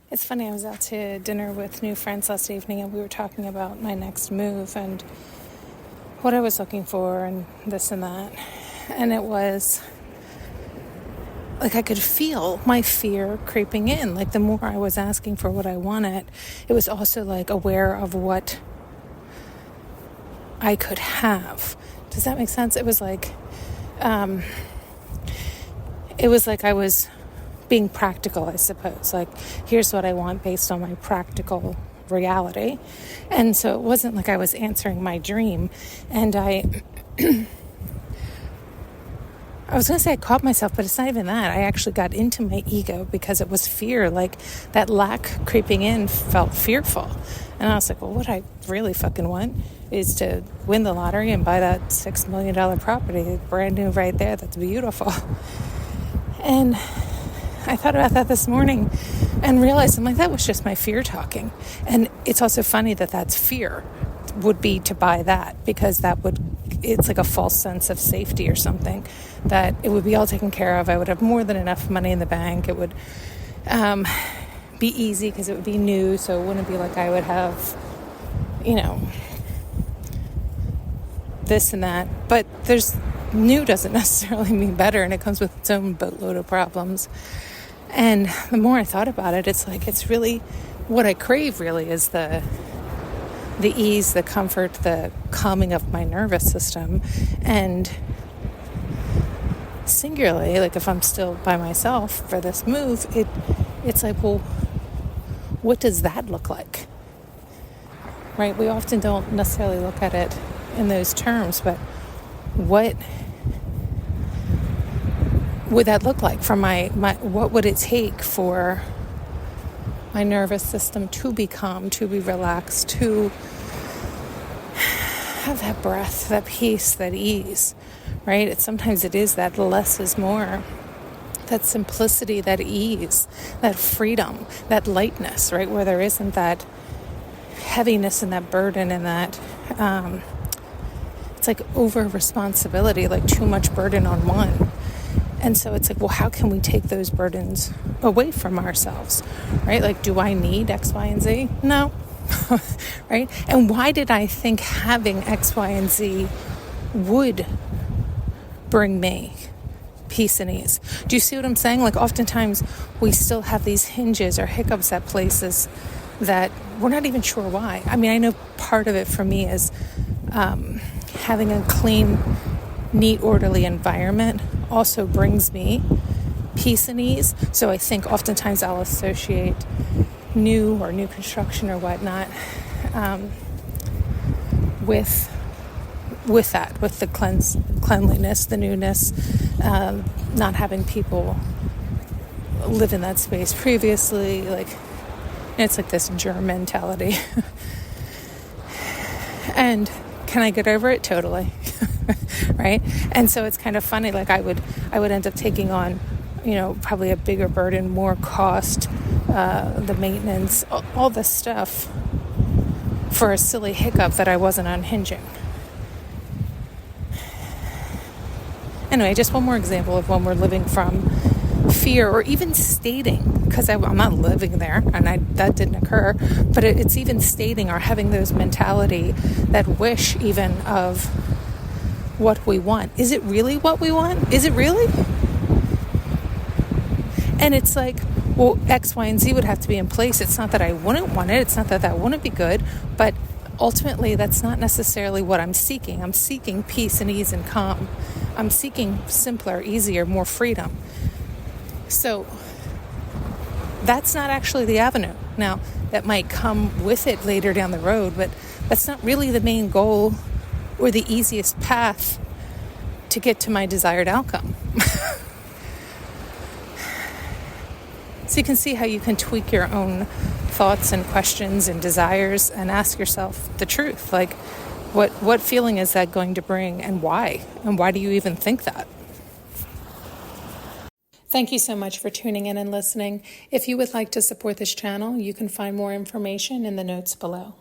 It's funny, I was out to dinner with new friends last evening and we were talking about my next move and what I was looking for and this and that. And it was like I could feel my fear creeping in. Like the more I was asking for what I wanted, it was also like aware of what I could have. Does that make sense? It was like I was being practical, I suppose. Like, here's what I want based on my practical reality. And so it wasn't like I was answering my dream. And I was going to say I caught myself, but it's not even that. I actually got into my ego because it was fear. Like, that lack creeping in felt fearful. And I was like, well, what I really fucking want is to win the lottery and buy that $6 million property, brand new right there. That's beautiful. And I thought about that this morning and realized, I'm like, that was just my fear talking. And it's also funny that that's fear would be to buy that, because it's like a false sense of safety or something, that it would be all taken care of. I would have more than enough money in the bank. It would be easy because it would be new. So it wouldn't be like I would have, this and that. But new doesn't necessarily mean better, and it comes with its own boatload of problems. And the more I thought about it, it's like, it's really what I crave really is the ease, the comfort, the calming of my nervous system. And singularly, like if I'm still by myself for this move, it's like, well, what does that look like? Right? We often don't necessarily look at it in those terms, but what would that look like for my what would it take for my nervous system to be calm, to be relaxed, to have that breath, that peace, that ease, right? Sometimes it is that less is more, that simplicity, that ease, that freedom, that lightness, right? Where there isn't that heaviness and that burden and that it's like over responsibility, like too much burden on one. And so it's like, well, how can we take those burdens away from ourselves, right? Like, do I need X, Y, and Z? No, right? And why did I think having X, Y, and Z would bring me peace and ease? Do you see what I'm saying? Like, oftentimes we still have these hinges or hiccups at places that we're not even sure why. I mean, I know part of it for me is having a clean, neat, orderly environment also brings me peace and ease. So I think oftentimes I'll associate new construction or whatnot with that, with the cleanliness, the newness, not having people live in that space previously. Like, it's like this germ mentality. And can I get over it? Totally. Right? And so it's kind of funny, like I would end up taking on, probably a bigger burden, more cost, the maintenance, all this stuff for a silly hiccup that I wasn't unhinging. Anyway, just one more example of when we're living from fear, or even stating, because I'm not living there and that didn't occur, but it's even stating or having those mentality, that wish even of what we want. Is it really what we want? Is it really? And it's like, well, X, Y, and Z would have to be in place. It's not that I wouldn't want it. It's not that wouldn't be good. But ultimately, that's not necessarily what I'm seeking. I'm seeking peace and ease and calm. I'm seeking simpler, easier, more freedom. So that's not actually the avenue. Now, that might come with it later down the road, but that's not really the main goal or the easiest path to get to my desired outcome. So you can see how you can tweak your own thoughts and questions and desires and ask yourself the truth. Like, what feeling is that going to bring, and why? And why do you even think that? Thank you so much for tuning in and listening. If you would like to support this channel, you can find more information in the notes below.